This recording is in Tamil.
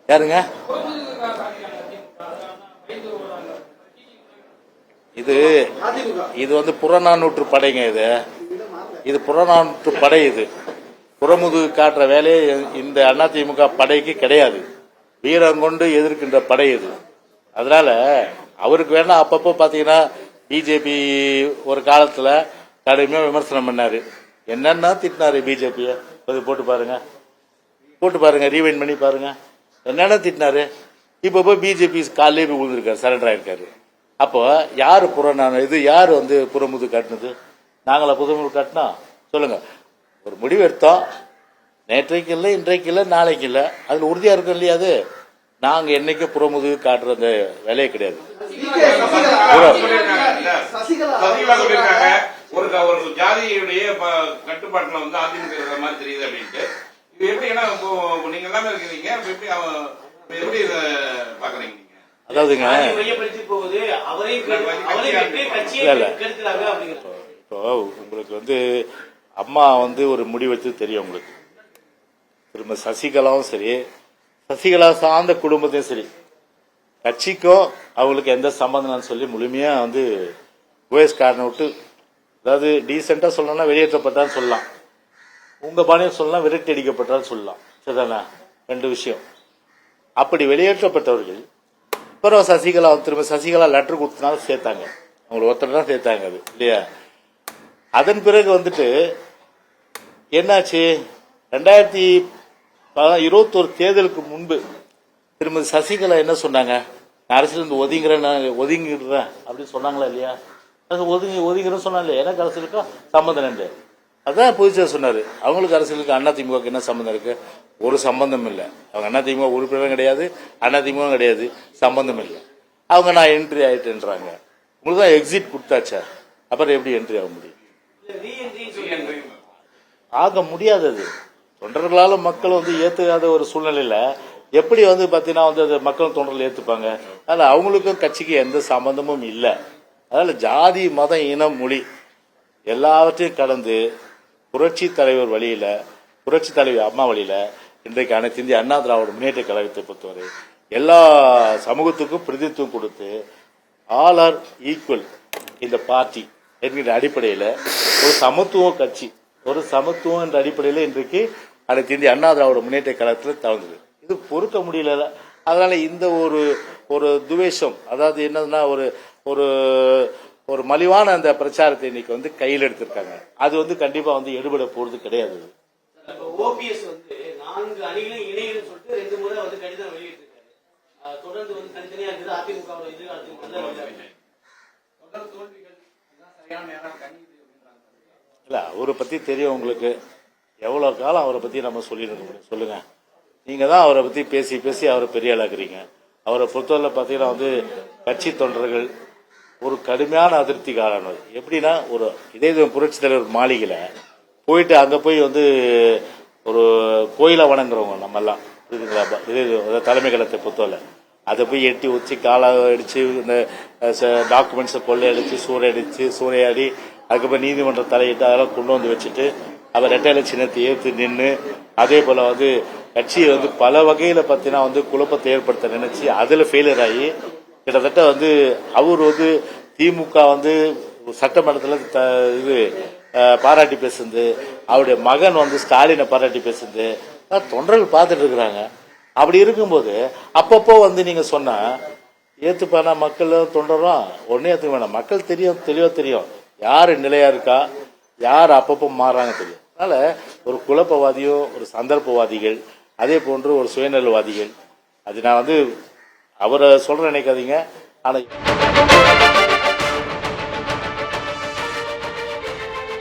யாருங்க இது? இது வந்து புறநானூற்று படைங்க. இது புறநானூற்று படை. இது புறமுதுகு காட்டுற வேலையே இந்த அதிமுக படைக்கு கிடையாது. வீரங்கொண்டு எதிர்க்கின்ற படை இது. அதனால அவருக்கு வேணா அப்பப்போ பாத்தீங்கன்னா பிஜேபி ஒரு காலத்துல கடுமையா விமர்சனம் பண்ணாரு. என்னன்னா திட்டினாரு பிஜேபிய. போட்டு பாருங்க, ரீவைண்ட் பண்ணி பாருங்க. என்னென்ன திட்டினாரு. இப்ப போய் பிஜேபி காலையிலே போய் விழுந்திருக்காரு, சரண்டர் ஆயிருக்காரு. அப்போ யாரு இது யாரு வந்து புறமுது காட்டினது? நாங்களா புறமுது காட்டினா? சொல்லுங்க. ஒரு முடிவு எடுத்தோம். நேற்றைக்கு இல்லை, இன்றைக்கு இல்லை, நாளைக்கு இல்லை. அதுல உறுதியா இருக்கும் இல்லையா? அது நாங்க என்னைக்கு புறமுதுகு காட்டுற அந்த வேலையே கிடையாது. ஒரு ஜாதியுடைய கட்டுப்பாட்டுல வந்து அதிமுக மாதிரி தெரியுது அப்படின்ட்டு இது எப்படி? ஏன்னா நீங்க எல்லாமே இருக்கிறீங்க, எப்படி இதை பாக்குறீங்க? அதாவதுங்க, இப்போ உங்களுக்கு வந்து அம்மா வந்து ஒரு முடிவெடுத்து தெரியும் உங்களுக்கு. திரும்ப சசிகலாவும் சரி, சசிகலா சார்ந்த குடும்பத்தையும் சரி, கட்சிக்கும் அவங்களுக்கு எந்த சம்பந்தம் சொல்லி முழுமையா வந்து ஓஎஸ்காரனை விட்டு, அதாவது டீசெண்டா சொல்லணும்னா வெளியேற்றப்பட்டான்னு சொல்லலாம், உங்க பாணியை சொல்லலாம் விரட்டி அடிக்கப்பட்டான்னு சொல்லலாம். சரிதானே? ரெண்டு விஷயம். அப்படி வெளியேற்றப்பட்டவர்கள் அப்புறம் சசிகலா திரும்ப சசிகலா லெட்டர் கொடுத்தனால சேர்த்தாங்க. அவங்களை ஒருத்தர் தான் சேர்த்தாங்க, அது இல்லையா? அதன் பிறகு வந்துட்டு என்னாச்சு? 2021 தேர்தலுக்கு முன்பு திருமதி சசிகலா என்ன சொன்னாங்க? அரசியல் ஒதுங்கிடுறேன் அப்படின்னு சொன்னாங்களா இல்லையா? ஒதுங்கிறேன்னு சொன்னாங்க. எனக்கு அரசியலுக்கும் சம்பந்தம் இல்லை. அதான் புதுசாக சொன்னாரு. அவங்களுக்கு அரசியலுக்கு அதிமுக என்ன சம்பந்தம் இருக்கு? ஒரு சம்பந்தம் இல்லை. அவங்க அதிமுக உறுப்பினரும் கிடையாது, அதிமுக கிடையாது, சம்பந்தம் இல்லை. அவங்க நான் என்ட்ரி ஆயிட்டேன்றாங்க. உங்களுக்கு தான் எக்ஸிட் கொடுத்தாச்சா, அப்புறம் எப்படி என்ட்ரி ஆக முடியும்? ஆக முடியாதது. தொண்டர்களால மக்கள் வந்து ஏத்துக்காத ஒரு சூழ்நிலையில எப்படி வந்து பாத்தீங்கன்னா வந்து மக்கள் தொண்டர்கள் ஏத்துப்பாங்க? அதனால அவங்களுக்கும் கட்சிக்கு எந்த சம்பந்தமும் இல்லை. அதனால ஜாதி, மதம், இனம், மொழி எல்லாவற்றையும் கடந்து புரட்சி தலைவர் வழியில, புரட்சி தலைவர் அம்மா வழியில இன்றைக்கு அனைத்து இந்திய அண்ணா திராவிட முன்னேற்ற கழகத்தை பொறுத்தவரை எல்லா சமூகத்துக்கும் பிரதித்துவம் கொடுத்து ஆல் ஆர் ஈக்குவல் இந்த பார்ட்டி என்கிற அடிப்படையில் ஒரு சமத்துவ கட்சி, ஒரு சமத்துவம் என்ற அடிப்படையில் இன்றைக்கு அனைத்து இந்திய அண்ணா திராவிட முன்னேற்ற கழகத்தில் தவறுது. இது பொறுக்க முடியல. அதனால இந்த ஒரு துவேஷம், அதாவது என்னதுன்னா ஒரு ஒரு மலிவான அந்த பிரச்சாரத்தை இன்னைக்கு வந்து கையில் எடுத்திருக்காங்க. அது வந்து கண்டிப்பா வந்து எடுபட போறது கிடையாது. ஓபிஎஸ் வந்து 4 அணிகளும் இணையன்னு சொல்லிட்டு 2 முறை வந்து கடிதம் வெளியிட்டிருக்காரு. தொடர்ந்து வந்து தனித்தனியா இருக்குது அதிமுக இல்ல, அவரை பத்தி தெரியும் உங்களுக்கு. எவ்வளவு காலம் அவரை பத்தி நம்ம சொல்லிட்டு இருக்க முடியும் சொல்லுங்க? நீங்க தான் அவரை பத்தி பேசி பேசி அவரை பெரிய ஆளாக்குறீங்க. அவரை பொறுத்தவரை பாத்தீங்கன்னா வந்து கட்சி தொண்டர்கள் ஒரு கடுமையான அதிருப்தி காரணம். எப்படின்னா, ஒரு இதே புரட்சி தலைவர் மாளிகையில போயிட்டு அங்க போய் வந்து ஒரு கோயிலை வணங்குறவங்க நம்ம எல்லாம் இதே தலைமை கழகத்தை பொறுத்தவரை அதை போய் எட்டி வச்சு காலை அடிச்சு இந்த டாக்குமெண்ட்ஸை கொள்ளையடிச்சு சூறையாடி அதுக்கப்புறம் நீதிமன்ற தலையிட்டு அதெல்லாம் கொண்டு வந்து வச்சுட்டு அவர் ரெட்டையில சின்னத்தை ஏற்று நின்று அதே போல வந்து கட்சியை வந்து பல வகையில பார்த்தீங்கன்னா வந்து குழப்பத்தை ஏற்படுத்த நினைச்சு அதுல ஃபெயிலியர் ஆகி கிட்டத்தட்ட வந்து அவர் வந்து திமுக வந்து சட்டமன்றத்தில் இது பாராட்டி பேசுது, அவருடைய மகன் வந்து ஸ்டாலினை பாராட்டி பேசுது, தொண்டர்கள் பார்த்துட்டு இருக்கிறாங்க. அப்படி இருக்கும்போது அப்பப்போ வந்து நீங்க சொன்னா ஏத்துப்பானா மக்கள் தொண்டரும் ஒன்னே ஏத்துக்க வேணாம். மக்கள் தெரியும், தெளிவா தெரியும் யாரு நிலையா இருக்கா, யார் அப்பப்போ மாறுறாங்க தெரியும். அதனால ஒரு குழப்பவாதியும் ஒரு சந்தர்ப்பவாதிகள், அதே போன்று ஒரு சுயநலவாதிகள், அது நான் வந்து அவரை சொல்ற நினைக்காதீங்க. ஆனா